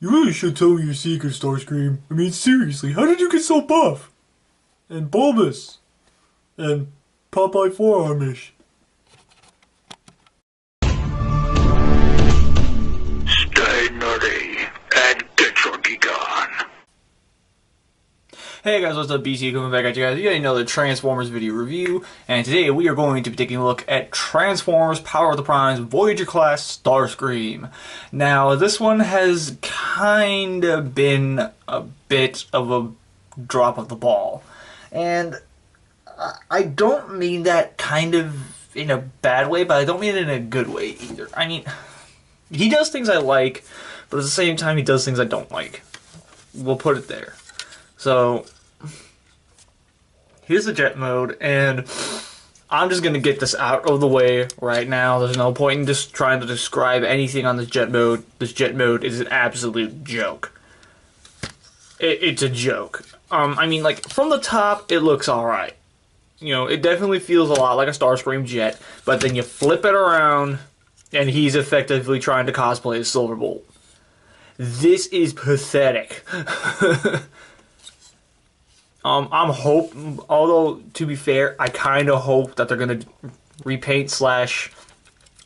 You really should tell me your secret, Starscream. I mean, seriously, how did you get so buff? And bulbous? And Popeye forearmish? Stay nutty and get your geek on. Hey guys, what's up? BC coming back at you guys. You got another Transformers video review, and today we are going to be taking a look at Transformers Power of the Primes Voyager class Starscream. Now, this one has kind of been a bit of a drop of the ball, and I don't mean that kind of in a bad way, but I don't mean it in a good way either. I mean, he does things I like, but at the same time he does things I don't like. We'll put it there. So, here's the jet mode, and I'm just going to get this out of the way right now. There's no point in just trying to describe anything on this jet mode. This jet mode is an absolute joke. It's a joke. I mean, like, from the top, it looks alright. You know, it definitely feels a lot like a Starscream jet, but then you flip it around, and he's effectively trying to cosplay as Silverbolt. This is pathetic. Although, to be fair, I kind of hope that they're going to repaint /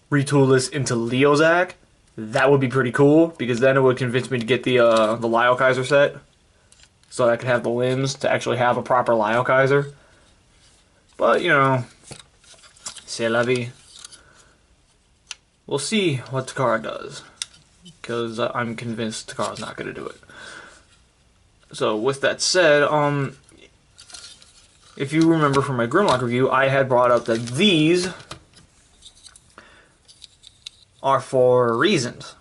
retool this into Leozak. That would be pretty cool, because then it would convince me to get the Lyle Kaiser set. So I could have the limbs to actually have a proper Lyle Kaiser. But, you know, c'est la vie. We'll see what Takara does, because I'm convinced Takara's not going to do it. So, with that said, if you remember from my Grimlock review, I had brought up that these are for reasons.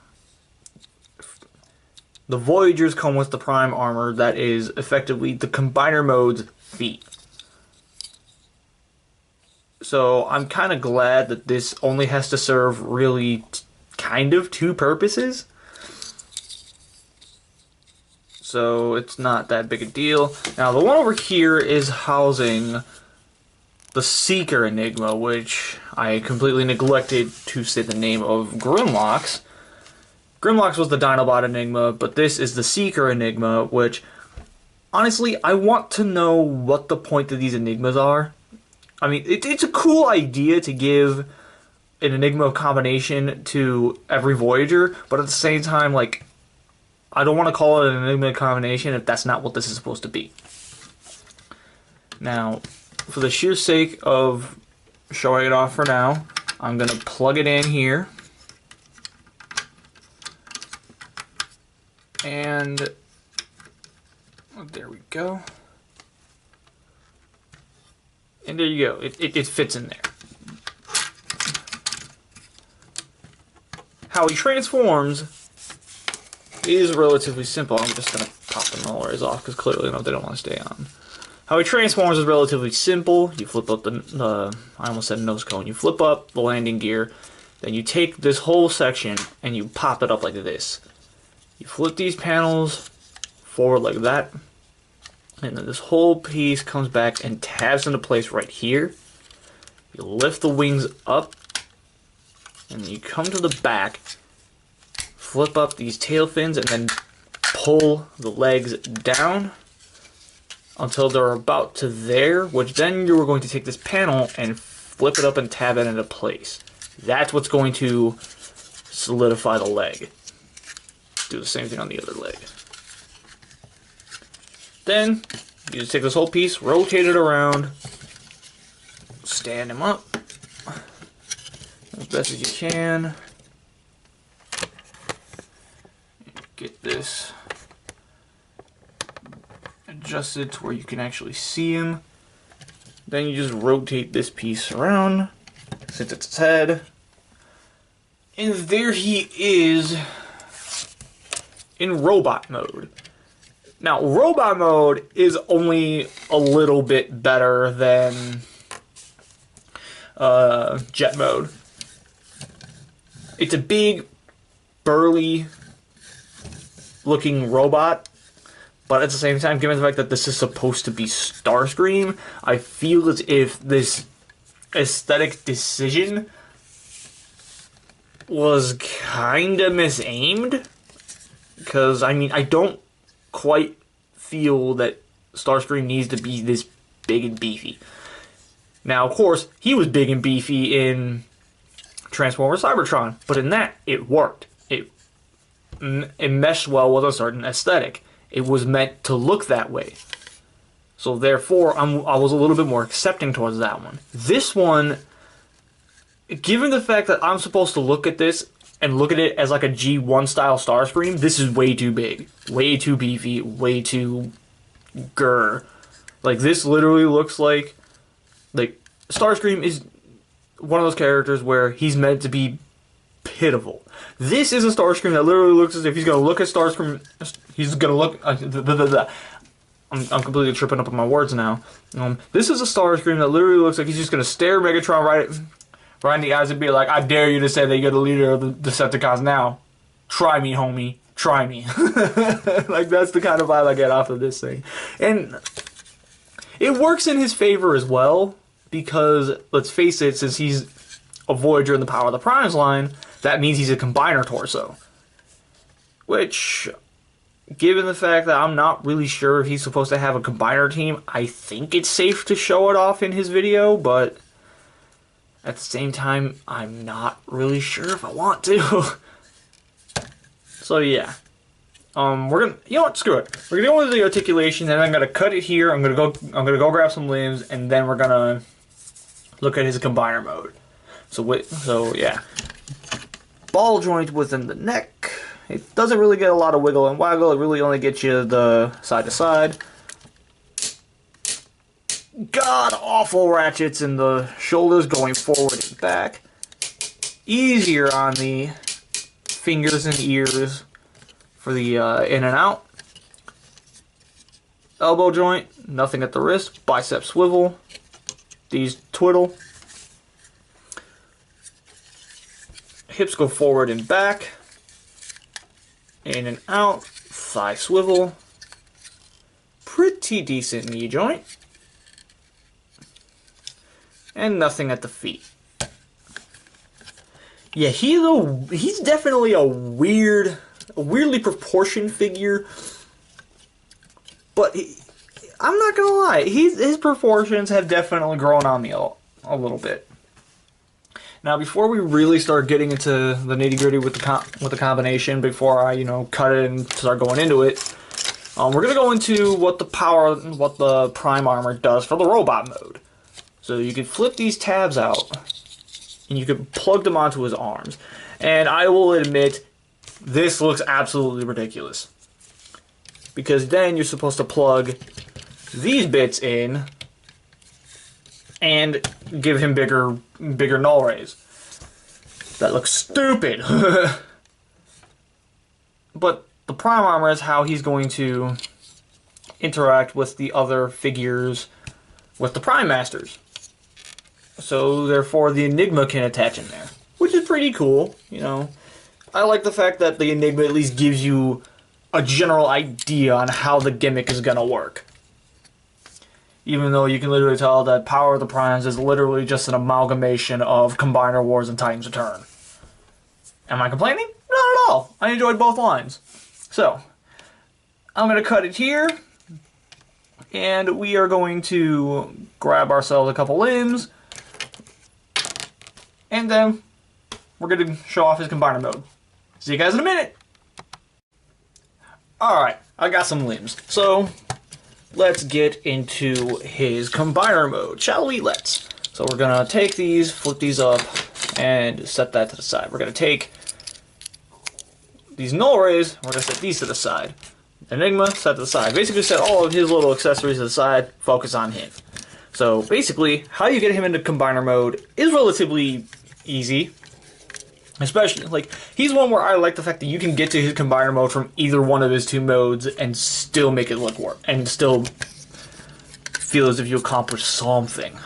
The Voyagers come with the Prime armor that is effectively the Combiner mode's feet. So I'm kind of glad that this only has to serve really kind of two purposes. So it's not that big a deal. Now the one over here is housing the Seeker Enigma, which I completely neglected to say the name of Grimlock's. Grimlock's was the Dinobot Enigma, but this is the Seeker Enigma, which, honestly, I want to know what the point of these Enigmas are. I mean, it's a cool idea to give an Enigma combination to every Voyager, but at the same time, like, I don't want to call it an Enigma combination if that's not what this is supposed to be. Now, for the sheer sake of showing it off for now, I'm going to plug it in here. And there we go. And there you go. It fits in there. How he transforms is relatively simple. I'm just going to pop the nullers off because clearly enough they don't want to stay on. How he transforms is relatively simple. You flip up I almost said nose cone. You flip up the landing gear, then you take this whole section and you pop it up like this. You flip these panels forward like that, and then this whole piece comes back and tabs into place right here. You lift the wings up, and then you come to the back, flip up these tail fins, and then pull the legs down until they're about to there, which then you're going to take this panel and flip it up and tab it into place. That's what's going to solidify the leg. Do the same thing on the other leg. Then, you just take this whole piece, rotate it around, stand him up as best as you can. Get this adjusted to where you can actually see him. Then you just rotate this piece around, since it's its head. And there he is in robot mode. Now, robot mode is only a little bit better than jet mode. It's a big, burly looking robot, but at the same time, given the fact that this is supposed to be Starscream, I feel as if this aesthetic decision was kinda misaimed. because, I mean, I don't quite feel that Starscream needs to be this big and beefy. Now, of course, he was big and beefy in Transformers Cybertron, but in that, it worked. It meshed well with a certain aesthetic. It was meant to look that way. So therefore, I was a little bit more accepting towards that one. This one, given the fact that I'm supposed to look at this and look at it as like a G1 style Starscream, this is way too big, way too beefy, way too grr. Like, this literally looks like Starscream is one of those characters where he's meant to be pitiful. This is a Starscream that literally looks as if he's gonna look at Starscream. He's gonna look. I'm completely tripping up on my words now. This is a Starscream that literally looks like he's just gonna stare Megatron right in the eyes and be like, "I dare you to say that you're the leader of the Decepticons now. Try me, homie. Try me." Like, that's the kind of vibe I get off of this thing, and it works in his favor as well because, let's face it, since he's a Voyager in the Power of the Primes line, that means he's a combiner torso. Which, given the fact that I'm not really sure if he's supposed to have a combiner team, I think it's safe to show it off in his video, but at the same time, I'm not really sure if I want to. So yeah. We're gonna, you know what, screw it. We're gonna go into the articulation, and I'm gonna cut it here. I'm gonna go grab some limbs, and then we're gonna look at his combiner mode. So yeah. Ball joint within the neck. It doesn't really get a lot of wiggle and waggle. It really only gets you the side to side. God awful ratchets in the shoulders going forward and back. Easier on the fingers and ears for the in and out. Elbow joint, nothing at the wrist. Bicep swivel. These twiddle. Hips go forward and back. In and out. Thigh swivel. Pretty decent knee joint. And nothing at the feet. Yeah, he's definitely a weirdly proportioned figure. But I'm not gonna lie, his proportions have definitely grown on me a little bit. Now, before we really start getting into the nitty-gritty with the combination, before I cut it and start going into it, we're gonna go into what the Prime Armor does for the robot mode. So you can flip these tabs out, and you can plug them onto his arms. And I will admit, this looks absolutely ridiculous. Because then you're supposed to plug these bits in and give him bigger null rays. That looks stupid. But the Prime Armor is how he's going to interact with the other figures with the Prime Masters. So therefore the Enigma can attach in there, which is pretty cool. I like the fact that the Enigma at least gives you a general idea on how the gimmick is gonna work. Even though you can literally tell that Power of the Primes is literally just an amalgamation of Combiner Wars and Titans Return. Am I complaining? Not at all. I enjoyed both lines. So, I'm going to cut it here. And we are going to grab ourselves a couple limbs. And then we're going to show off his Combiner mode. See you guys in a minute. Alright, I got some limbs. So, let's get into his Combiner mode, shall we? Let's. So we're going to take these, flip these up, and set that to the side. We're going to take these null rays, we're going to set these to the side. Enigma, set to the side. Basically set all of his little accessories to the side, focus on him. So basically, how you get him into Combiner mode is relatively easy. Especially, he's one where I like the fact that you can get to his Combiner mode from either one of his two modes and still make it look work, and still feel as if you accomplished something.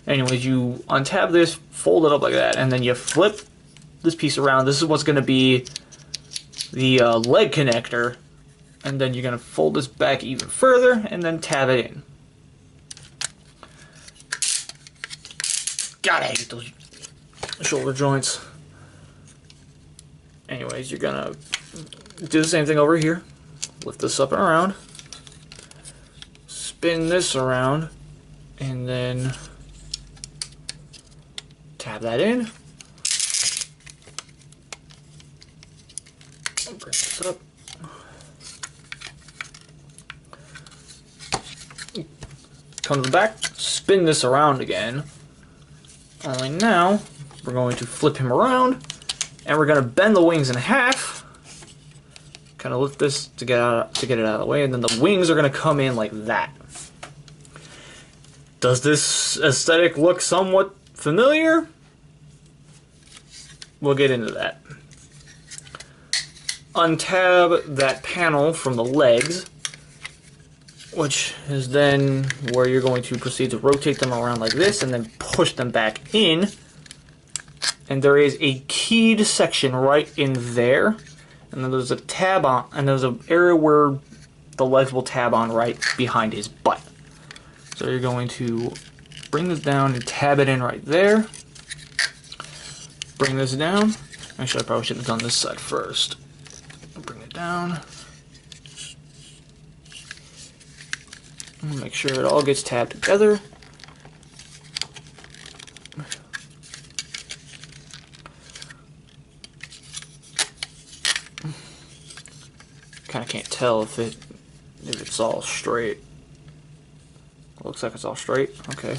Anyways, you untab this, fold it up like that, and then you flip this piece around. This is what's going to be the leg connector, and then you're going to fold this back even further, and then tab it in. God, I hate those shoulder joints. Anyways, you're gonna do the same thing over here. Lift this up and around. Spin this around. And then tab that in. Bring this up. Come to the back, spin this around again. Only now, we're going to flip him around, and we're going to bend the wings in half. Kind of lift this to get it out of the way, and then the wings are going to come in like that. Does this aesthetic look somewhat familiar? We'll get into that. Untab that panel from the legs, which is then where you're going to proceed to rotate them around like this and then push them back in. And there is a keyed section right in there. And then there's a tab on, and there's an area where the legs will tab on right behind his butt. So you're going to bring this down and tab it in right there. Bring this down. Actually, I probably shouldn't have done this side first. Bring it down. Make sure it all gets tabbed together. Kind of can't tell if it's all straight. Looks like it's all straight. Okay.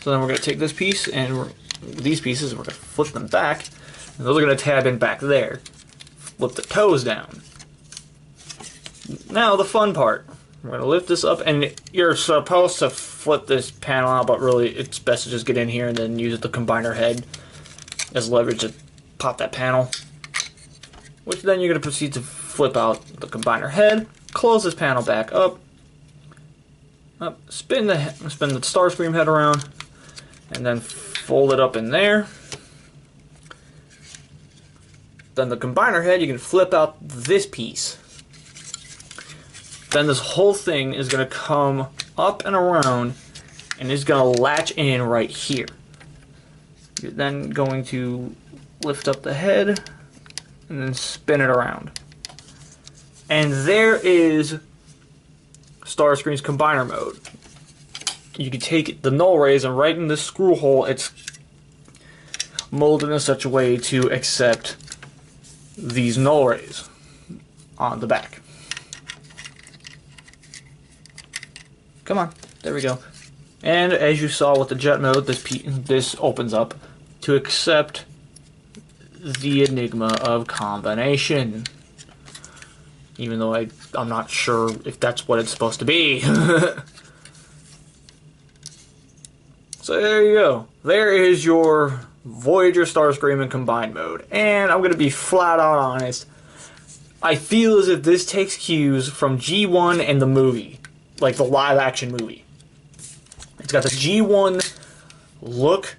So then we're going to take this piece and these pieces, we're going to flip them back, and those are going to tab in back there. Flip the toes down. Now the fun part. We're going to lift this up, and you're supposed to flip this panel out, but really it's best to just get in here and then use the combiner head as leverage to pop that panel. Which then you're going to proceed to flip out the combiner head, close this panel back up, spin the Starscream head around, and then fold it up in there. Then the combiner head, you can flip out this piece. Then this whole thing is going to come up and around, and it's going to latch in right here. You're then going to lift up the head and then spin it around. And there is Starscream's combiner mode. You can take the null rays, and right in this screw hole, it's molded in such a way to accept these null rays on the back. Come on, there we go. And as you saw with the jet mode, this opens up to accept the enigma of combination. Even though I'm not sure if that's what it's supposed to be. So there you go. There is your Voyager Starscream in combined mode. And I'm going to be flat out honest. I feel as if this takes cues from G1 and the movie. Like the live action movie. It's got the G1 look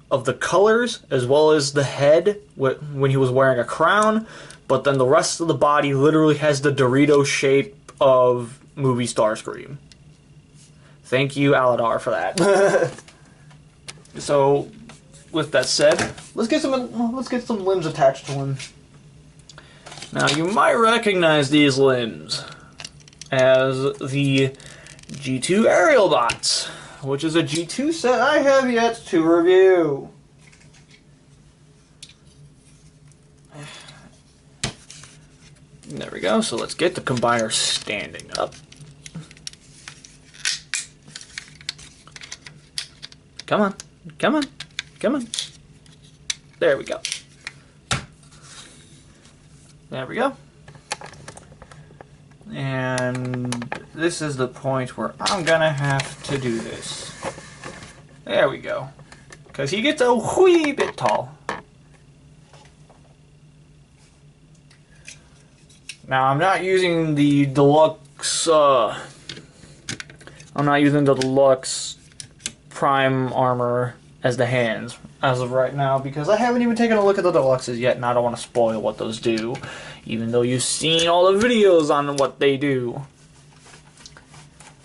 of the colors as well as the head when he was wearing a crown, but then the rest of the body literally has the Dorito shape of movie Starscream. Thank you, Alidar, for that. So, with that said, let's get some limbs attached to him. Now, you might recognize these limbs as the G2 aerial bots, which is a G2 set I have yet to review. There we go, so let's get the combiner standing up. Come on, come on, come on. There we go. There we go. And this is the point where I'm gonna have to do this. There we go. Because he gets a wee bit tall. Now, I'm not using the deluxe, I'm not using the deluxe prime armor as the hands as of right now, because I haven't even taken a look at the deluxes yet, and I don't want to spoil what those do, even though you've seen all the videos on what they do.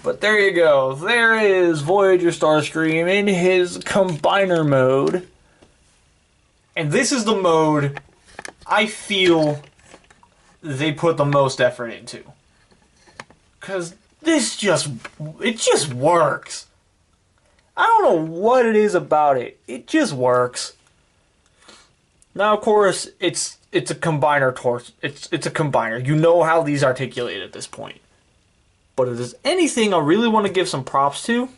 But there you go. There is Voyager Starscream in his combiner mode. And this is the mode I feel they put the most effort into. Because it just works. I don't know what it is about it. It just works. Now, of course, it's a combiner torch. It's a combiner. You know how these articulate at this point. But if there's anything I really want to give some props to,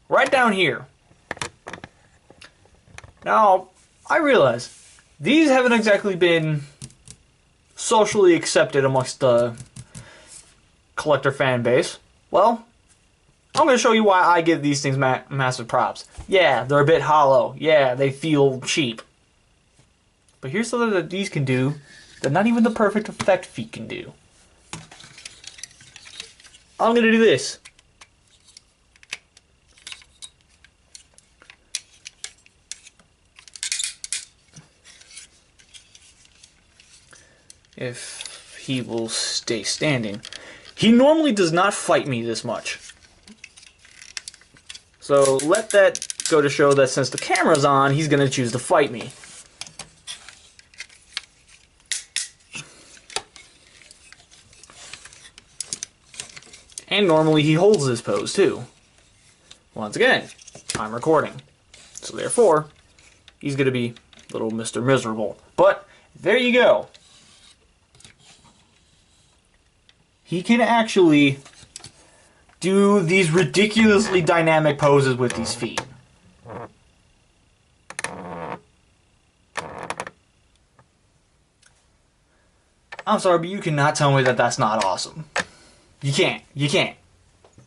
right down here. Now, I realize these haven't exactly been socially accepted amongst the collector fan base. Well, I'm going to show you why I give these things massive props. Yeah, they're a bit hollow. Yeah, they feel cheap. But here's something that these can do that not even the Perfect Effect feet can do. I'm going to do this. If he will stay standing. He normally does not fight me this much. So let that go to show that since the camera's on, he's going to choose to fight me. And normally he holds this pose too. Once again, I'm recording. So therefore, he's going to be little Mr. Miserable. But there you go. He can actually do these ridiculously dynamic poses with these feet. I'm sorry, but you cannot tell me that that's not awesome. You can't. You can't.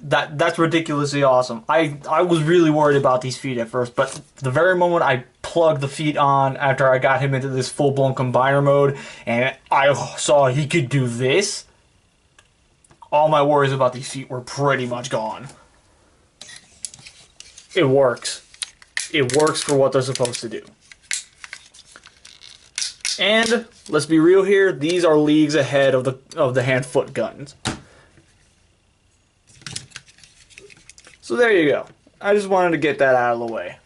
That's ridiculously awesome. I was really worried about these feet at first, but the very moment I plugged the feet on after I got him into this full-blown combiner mode, and I saw he could do this, all my worries about these feet were pretty much gone. It works. It works for what they're supposed to do. And let's be real here, these are leagues ahead of the hand-foot guns. So there you go. I just wanted to get that out of the way.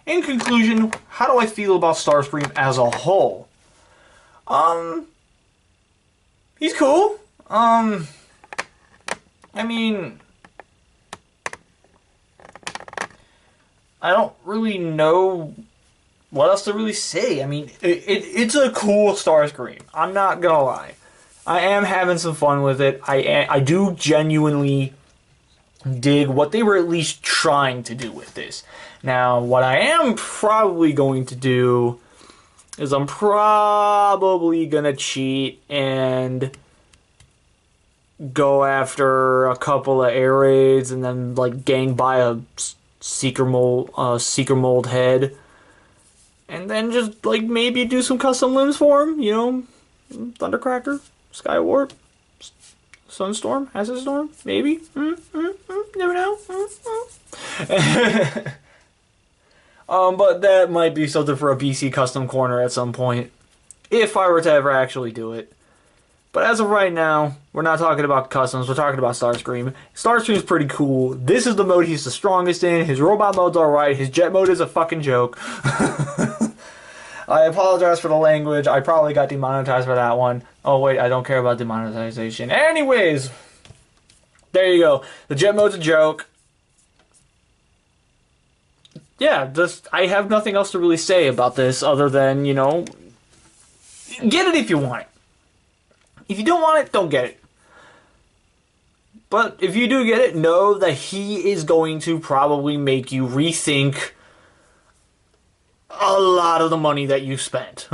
In conclusion, how do I feel about Starscream as a whole? He's cool. I mean, I don't really know what else to really say. I mean, it's a cool Starscream. I'm not gonna lie. I am having some fun with it. I do genuinely dig what they were at least trying to do with this. Now, what I am probably going to do is I'm probably gonna cheat and go after a couple of air raids and then like gang by a seeker mold head, and then just like maybe do some custom limbs for him. You know, Thundercracker, Skywarp, Sunstorm, Acid Storm, maybe. Never know. But that might be something for a BC custom corner at some point, if I were to ever actually do it. But as of right now, we're not talking about customs, we're talking about Starscream. Starscream's pretty cool. This is the mode he's the strongest in. His robot mode's alright. His jet mode is a fucking joke. I apologize for the language. I probably got demonetized for that one. Oh wait, I don't care about demonetization. Anyways, there you go. The jet mode's a joke. Yeah, I have nothing else to really say about this other than, you know, get it if you want it. If you don't want it, don't get it. But if you do get it, know that he is going to probably make you rethink a lot of the money that you spent.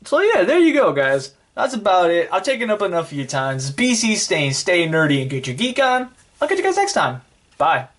So yeah, there you go, guys. That's about it. I've taken up enough of your time. This is BC stay nerdy and get your geek on. I'll catch you guys next time. Bye.